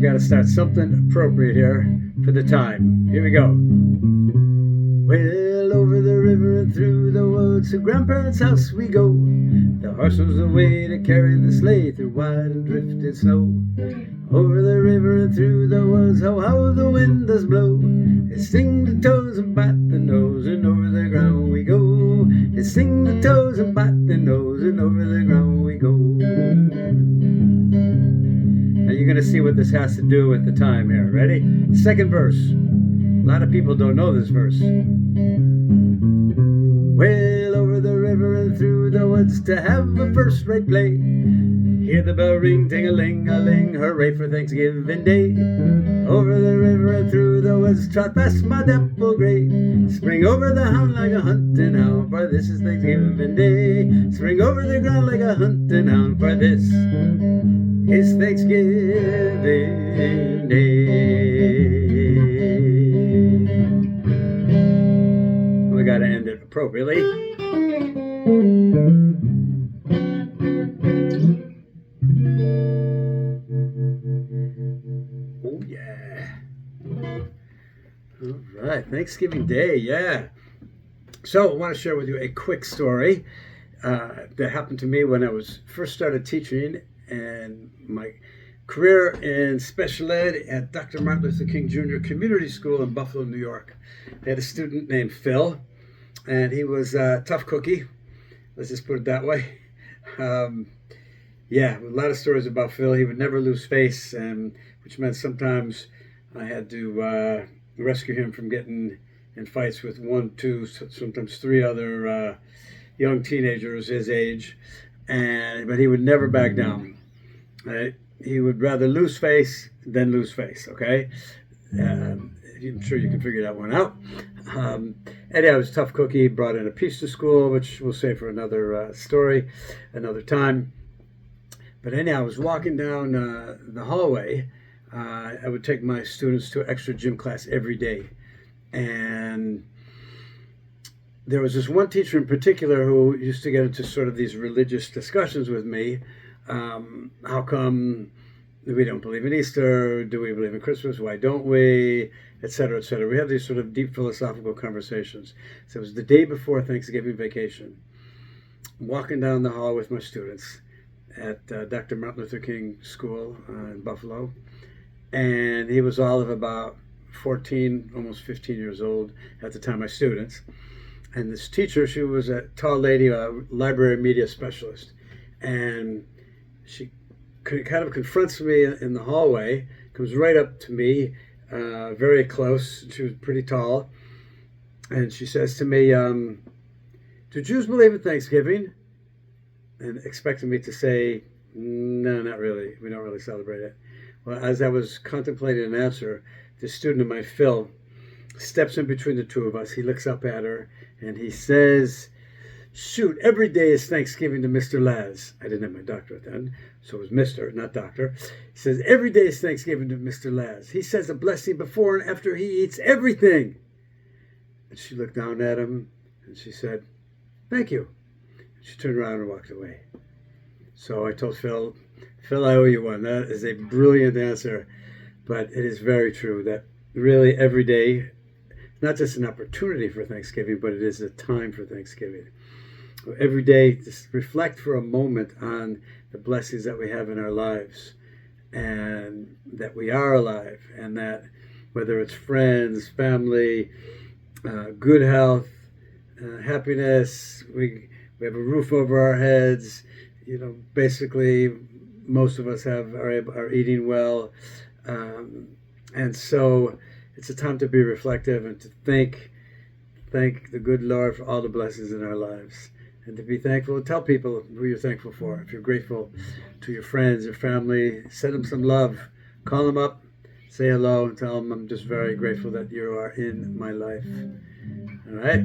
we got to start something appropriate here for the time. Here we go. Well, over the river and through the woods to grandparents' house we go. The horse was the way to carry the sleigh through wide and drifted snow. Over the river and through the woods, oh, how the wind does blow. It sting the toes and bite the nose, and over the ground we go. It sting the toes and bite the nose, and over the ground we go. Now you're going to see what this has to do with the time here. Ready? Second verse. A lot of people don't know this verse. Well, over the river and through the woods to have a first-rate play. Hear the bell ring, ting-a-ling-a-ling, hooray for Thanksgiving Day. Over the river and through the woods, trot past my dapple gray. Spring over the hound like a hunting hound, for this is Thanksgiving Day. Spring over the ground like a hunting hound, for this is Thanksgiving Day. We gotta end it appropriately. Oh yeah. All right, Thanksgiving Day, yeah. So I want to share with you a quick story that happened to me when I was first started teaching and my career in special ed at Dr. Martin Luther King Jr. Community School in Buffalo, New York. I had a student named Phil, and he was a tough cookie. Let's just put it that way. Yeah, a lot of stories about Phil. He would never lose face, which meant sometimes I had to rescue him from getting in fights with 1, 2, sometimes 3 other young teenagers his age. But he would never back down. Right? He would rather lose face than lose face, okay? I'm sure you can figure that one out. Eddie, I was a tough cookie, brought in a piece to school, which we'll save for another story, another time. But anyhow, I was walking down the hallway. I would take my students to extra gym class every day. And there was this one teacher in particular who used to get into sort of these religious discussions with me. How come we don't believe in Easter? Do we believe in Christmas? Why don't we? Etc., etc. We have these sort of deep philosophical conversations. So it was the day before Thanksgiving vacation. I'm walking down the hall with my students at Dr. Martin Luther King School in Buffalo. And he was all of about 14, almost 15 years old at the time, my students. And this teacher, she was a tall lady, a library media specialist. And she kind of confronts me in the hallway, comes right up to me, very close. She was pretty tall. And she says to me, do Jews believe in Thanksgiving? And expecting me to say, no, not really. We don't really celebrate it. Well, as I was contemplating an answer, this student of mine, Phil, steps in between the two of us. He looks up at her and he says, shoot, every day is Thanksgiving to Mr. Laz. I didn't have my doctorate then, so it was Mr., not doctor. He says, every day is Thanksgiving to Mr. Laz. He says a blessing before and after he eats everything. And she looked down at him and she said, thank you. She turned around and walked away. So I told Phil, I owe you one. That is a brilliant answer, but it is very true that really every day, not just an opportunity for Thanksgiving, but it is a time for Thanksgiving. Every day, just reflect for a moment on the blessings that we have in our lives and that we are alive, and that whether it's friends, family, good health, happiness, we have a roof over our heads, basically most of us are eating well. And so it's a time to be reflective and to thank the good Lord for all the blessings in our lives. And to be thankful, tell people who you're thankful for. If you're grateful to your friends, your family, send them some love. Call them up, say hello, and tell them I'm just very grateful that you are in my life. All right?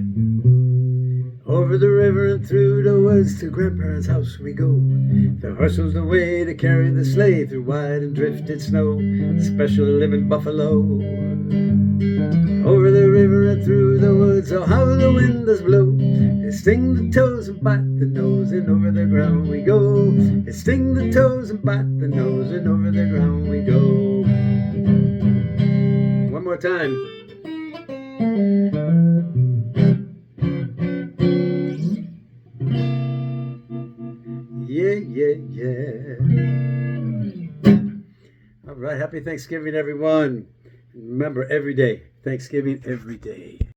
Over the river and through the woods to grandparents' house we go. The horse was the way to carry the sleigh through wide and drifted snow. Special live in Buffalo. Over the river and through the woods, oh how the wind does blow. It sting the toes and bite the nose, and over the ground we go. It sting the toes and bite the nose, and over the ground we go. more time. Yeah, yeah, yeah. All right. Happy Thanksgiving, everyone. Remember, every day. Thanksgiving every day.